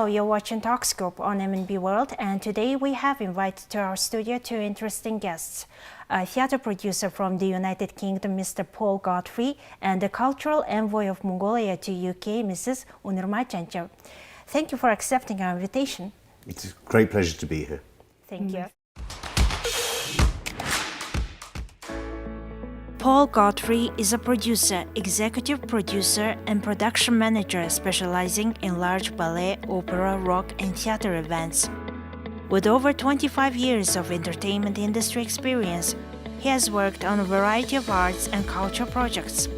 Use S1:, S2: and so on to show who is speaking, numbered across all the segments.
S1: you're watching Talkscope on MNB World, and today we have invited to our studio two interesting guests, a theater producer from the United Kingdom, Mr. Paul Godfrey, and the cultural envoy of Mongolia to UK, Mrs. Unurmaa Janchiv. Thank you for accepting our invitation.
S2: It's a great pleasure to be here.
S1: Thank you. Paul Godfrey is a producer, executive producer, and production manager specializing in large ballet, opera, rock, and theater events. With over 25 years of entertainment industry experience, he has worked on a variety of arts and culture projects.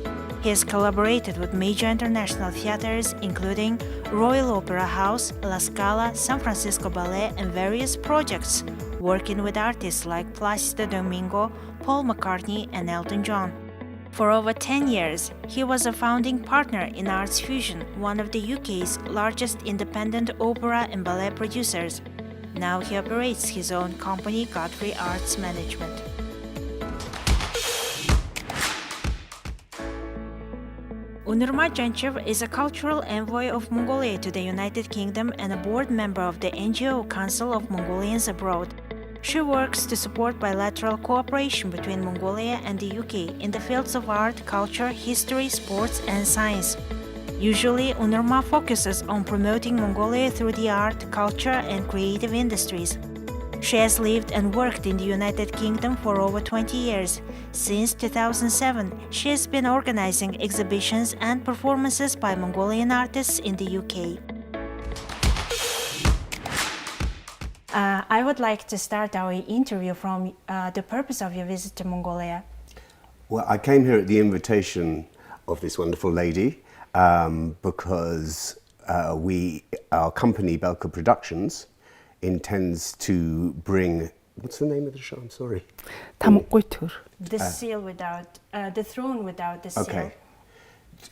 S1: He has collaborated with major international theaters including Royal Opera House, La Scala, San Francisco Ballet, and various projects, working with artists like Placido Domingo, Paul McCartney, and Elton John. For over 10 years, he was a founding partner in Arts Fusion, one of the UK's largest independent opera and ballet producers. Now he operates his own company, Godfrey Arts Management. Unurmaa Janchiv is a cultural envoy of Mongolia to the United Kingdom and a board member of the NGO Council of Mongolians Abroad. She works to support bilateral cooperation between Mongolia and the UK in the fields of art, culture, history, sports, and science. Usually, Unurmaa focuses on promoting Mongolia through the art, culture, and creative industries. She has lived and worked in the United Kingdom for over 20 years. Since 2007, she has been organizing exhibitions and performances by Mongolian artists in the UK. I would like to start our interview from the purpose of your visit to Mongolia.
S2: Well, I came here at the invitation of this wonderful lady because our company, Belka Productions, intends to bring, what's the name of the show? I'm sorry.
S1: The seal without, the throne without the seal.
S2: Okay.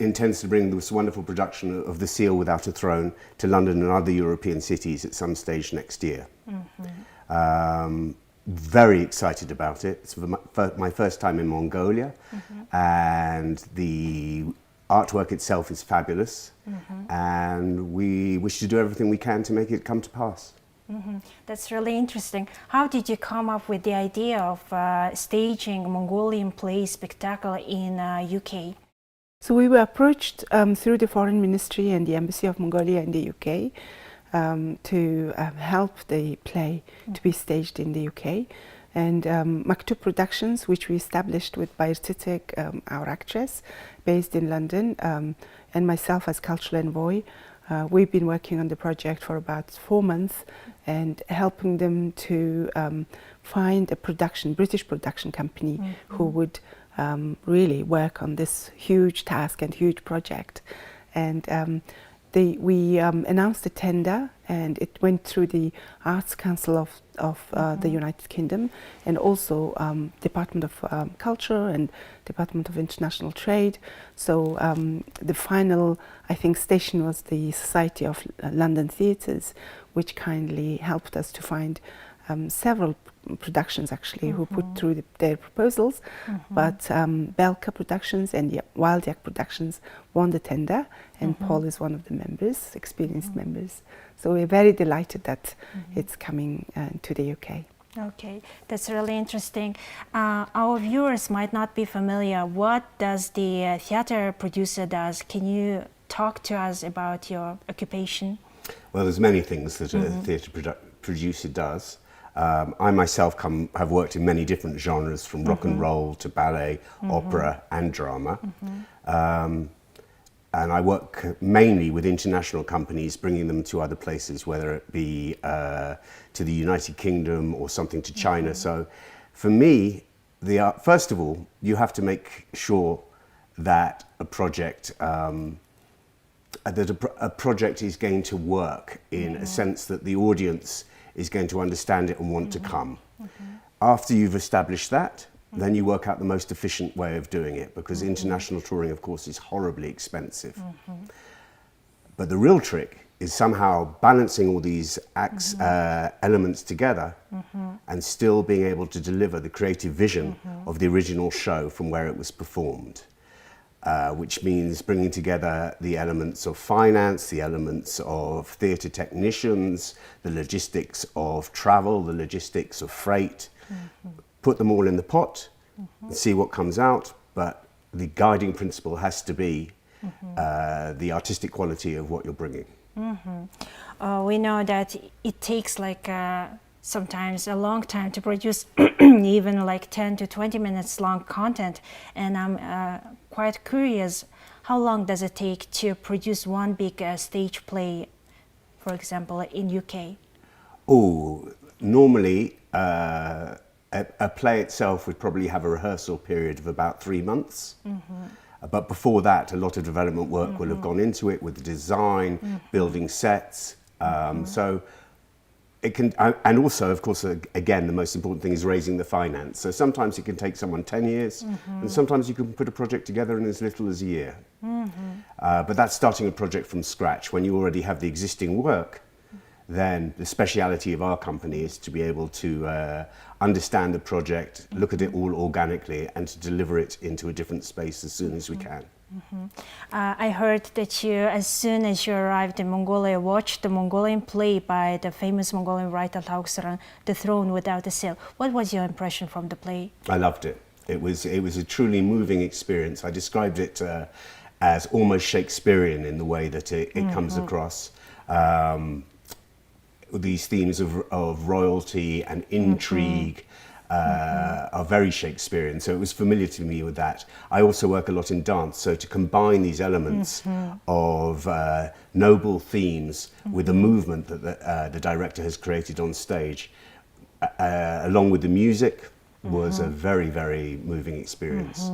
S2: Intends to bring this wonderful production of The Seal Without a Throne to London and other European cities at some stage next year. Very excited about it. It's my first time in Mongolia, and the artwork itself is fabulous, and we wish to do everything we can to make it come to pass.
S1: That's really interesting. How did you come up with the idea of staging a Mongolian play spectacle in UK?
S3: So we were approached through the Foreign Ministry and the Embassy of Mongolia in the UK to help the play to be staged in the UK. And Maktub Productions, which we established with Bayirtitek, our actress, based in London, and myself as cultural envoy, we've been working on the project for about 4 months and helping them to find a British production company who would really work on this huge task and huge project. And we announced a tender, and it went through the Arts Council of the United Kingdom, and also Department of Culture and Department of International Trade. So the final, I think, station was the Society of London Theatres, which kindly helped us to find several productions actually who put through their proposals, but Belka Productions and Wild Yak Productions won the tender, and Paul is one of the members, experienced members. So we're very delighted that it's coming to the UK.
S1: Okay, that's really interesting. Our viewers might not be familiar. What does the theater producer does? Can you talk to us about your occupation?
S2: Well, there's many things that a theatre producer does. I myself have worked in many different genres, from rock and roll to ballet, opera and drama. And I work mainly with international companies, bringing them to other places, whether it be to the United Kingdom or something to China. So for me, first of all, you have to make sure that a project is going to work in a sense that the audience is going to understand it and want to come. After you've established that, then you work out the most efficient way of doing it, because international touring, of course, is horribly expensive. But the real trick is somehow balancing all these elements together and still being able to deliver the creative vision of the original show from where it was performed. which means bringing together the elements of finance, the elements of theatre technicians, the logistics of travel, the logistics of freight, put them all in the pot and see what comes out. But the guiding principle has to be the artistic quality of what you're bringing.
S1: We know that it takes like sometimes a long time to produce even like 10 to 20 minutes long content, and I'm quite curious, how long does it take to produce one big stage play, for example, in UK?
S2: Oh, normally a play itself would probably have a rehearsal period of about 3 months. But before that, a lot of development work will have gone into it with the design, building sets. So it can, and also, of course, again, the most important thing is raising the finance. So sometimes it can take someone 10 years, and sometimes you can put a project together in as little as a year. But that's starting a project from scratch. When you already have the existing work, then the speciality of our company is to be able to understand the project, look at it all organically, and to deliver it into a different space as soon as we can.
S1: I heard that you, as soon as you arrived in Mongolia, watched the Mongolian play by the famous Mongolian writer Lauksaran, The Throne Without a Sail. What was your impression from the play?
S2: I loved it. It was a truly moving experience. I described it as almost Shakespearean in the way that it comes across. These themes of royalty and intrigue are very Shakespearean, so it was familiar to me with that. I also work a lot in dance, so to combine these elements of noble themes with the movement that the director has created on stage, along with the music, was a very, very moving experience.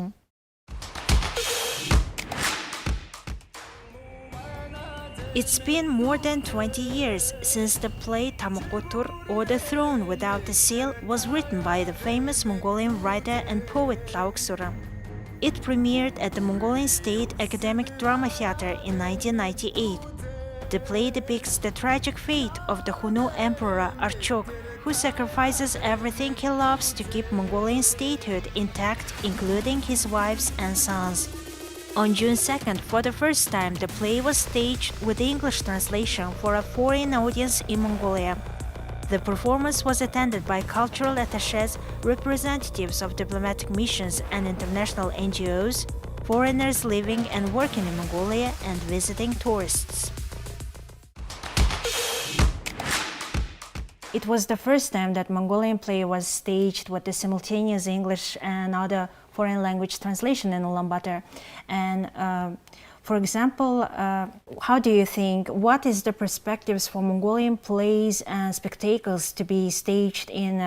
S1: It's been more than 20 years since the play Tamokotur, or The Throne Without a Sail, was written by the famous Mongolian writer and poet Lauksaran. It premiered at the Mongolian State Academic Drama Theatre in 1998. The play depicts the tragic fate of the Hunu Emperor Archok, who sacrifices everything he loves to keep Mongolian statehood intact, including his wives and sons. On June 2nd, for the first time, the play was staged with English translation for a foreign audience in Mongolia. The performance was attended by cultural attachés, representatives of diplomatic missions and international NGOs, foreigners living and working in Mongolia, and visiting tourists. It was the first time that Mongolian play was staged with the simultaneous English and other foreign language translation in Ulaanbaatar. And for example, how do you think, what is the perspectives for Mongolian plays and spectacles to be staged in,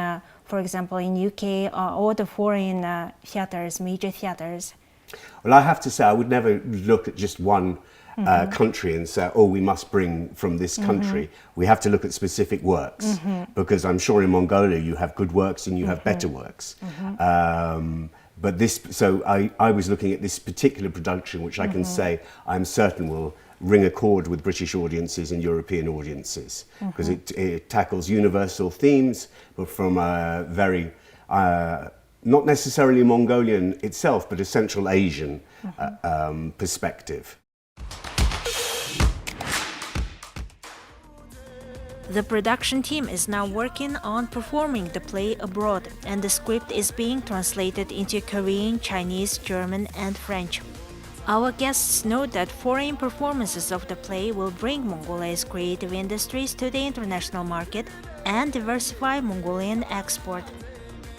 S1: for example, in UK or the foreign theaters, major theaters?
S2: Well, I have to say, I would never look at just one country and say, oh, we must bring from this country. We have to look at specific works, because I'm sure in Mongolia you have good works and you have better works. But this, so I was looking at this particular production, which I can say I'm certain will ring a chord with British audiences and European audiences, because it tackles universal themes, but from a very, not necessarily Mongolian itself, but a Central Asian perspective.
S1: The production team is now working on performing the play abroad, and the script is being translated into Korean, Chinese, German, and French. Our guests note that foreign performances of the play will bring Mongolia's creative industries to the international market and diversify Mongolian export.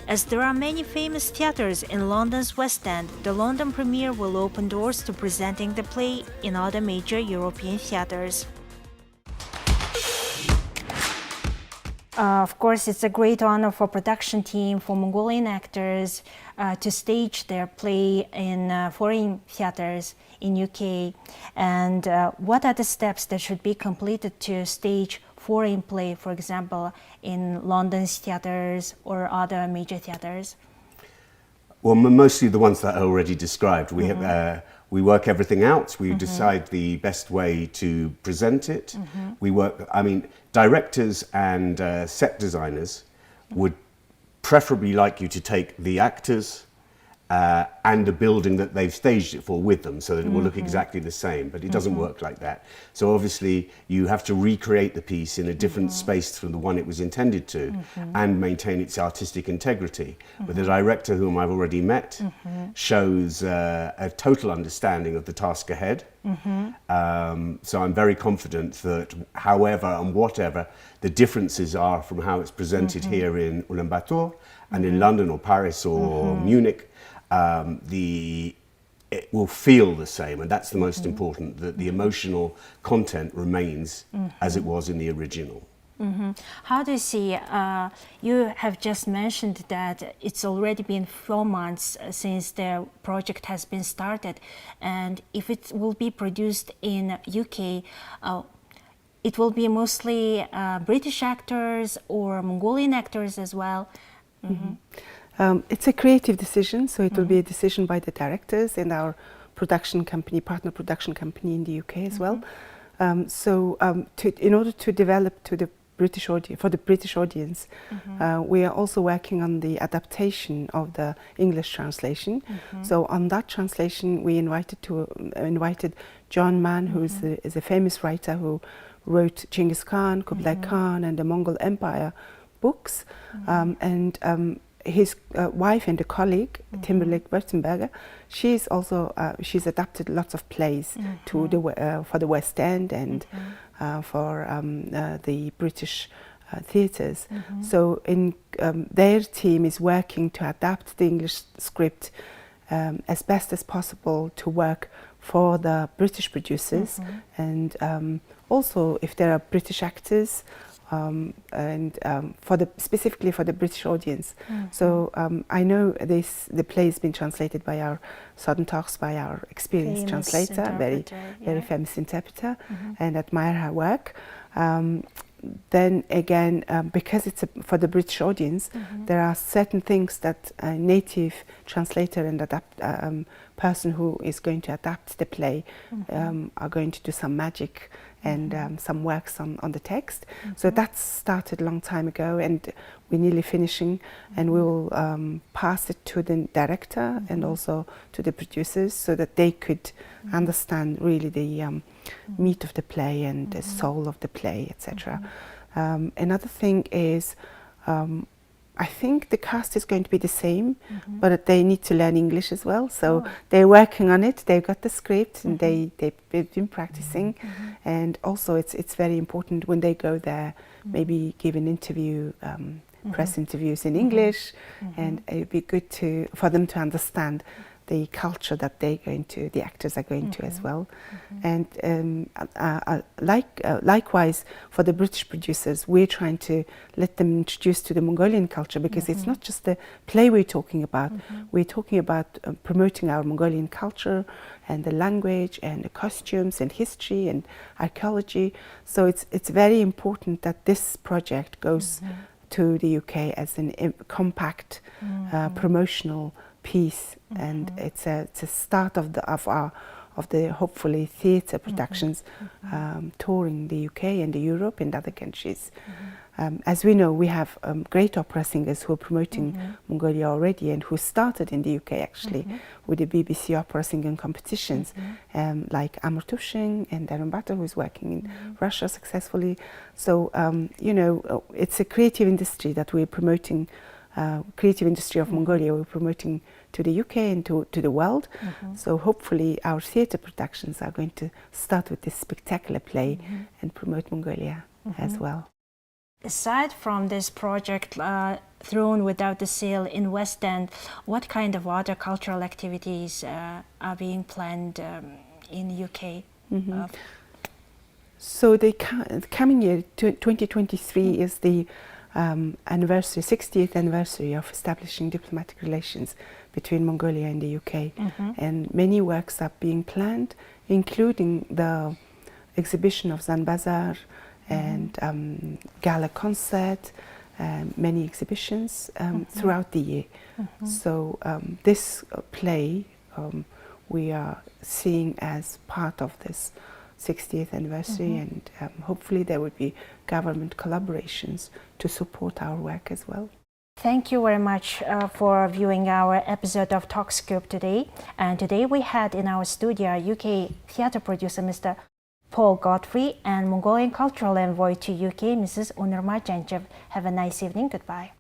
S1: As there are many famous theaters in London's West End, the London premiere will open doors to presenting the play in other major European theaters. Of course, it's a great honor for production team, for Mongolian actors to stage their play in foreign theaters in UK. And what are the steps that should be completed to stage foreign play, for example, in London's theaters or other major theaters?
S2: Well, mostly the ones that I already described. We work everything out. We decide the best way to present it. We work, I mean, directors and set designers would preferably like you to take the actors and the building that they've staged it for with them, so that it will look exactly the same, but it doesn't work like that. So obviously you have to recreate the piece in a different space from the one it was intended to, and maintain its artistic integrity. But the director, whom I've already met, shows a total understanding of the task ahead. So I'm very confident that however and whatever the differences are from how it's presented here in Ulaanbaatar and in London or Paris or Munich, it will feel the same, and that's the most important, that the emotional content remains as it was in the original.
S1: How do you see, you have just mentioned that it's already been 4 months since the project has been started, and if it will be produced in UK, it will be mostly British actors or Mongolian actors as well?
S3: It's a creative decision, so it will be a decision by the directors and our production company, partner production company in the UK as well. In order to develop to the British audience, for the British audience, we are also working on the adaptation of the English translation. So on that translation, we invited John Mann, who is a famous writer who wrote Genghis Khan, Kublai Khan, and the Mongol Empire books, and his wife and a colleague, Timberlake Württemberger, she's also she's adapted lots of plays to the for the West End and for the British theatres. So their team is working to adapt the English script as best as possible to work for the British producers, and also if there are British actors, and specifically for the British audience. So I know the play has been translated by our Southern Talks, by our experienced translator, very famous interpreter, and admire her work. Then again, because it's for the British audience, there are certain things that a native translator and person who is going to adapt the play are going to do some magic and some works on the text. So that's started a long time ago, and we're nearly finishing, and we will pass it to the director and also to the producers so that they could understand really the meat of the play and the soul of the play, etc. Another thing is, I think the cast is going to be the same, but they need to learn English as well. So they're working on it. They've got the script, and they've been practicing. And also, it's very important when they go there, maybe give an interview, press interviews in English, and it'd be good for them to understand the culture that the actors are going to as well. And likewise for the British producers, we're trying to let them introduce to the Mongolian culture, because it's not just the play we're talking about. We're talking about promoting our Mongolian culture and the language and the costumes and history and archaeology. So it's very important that this project goes to the UK as a compact promotional piece, and it's a start of the hopefully theatre productions touring the UK and Europe and other countries. As we know, we have great opera singers who are promoting Mongolia already, and who started in the UK actually with the BBC opera singing competitions, like Amur Tushin and Darren Butter, who is working in Russia successfully. So you know, it's a creative industry that we're promoting. Creative industry of Mongolia we're promoting to the UK and to the world. So hopefully our theatre productions are going to start with this spectacular play and promote Mongolia as well.
S1: Aside from this project, Throne Without the Seal in West End, what kind of other cultural activities are being planned in the UK?
S3: So the coming year, 2023, is the 60th anniversary of establishing diplomatic relations between Mongolia and the UK. And many works are being planned, including the exhibition of Zanbazar and gala concert, many exhibitions throughout the year. So this play we are seeing as part of this 60th anniversary, and hopefully there would be government collaborations to support our work as well.
S1: Thank you very much for viewing our episode of Talk Scoop today. And today we had in our studio UK theatre producer Mr. Paul Godfrey and Mongolian cultural envoy to UK Mrs. Unurmaa Janchiv. Have a nice evening. Goodbye.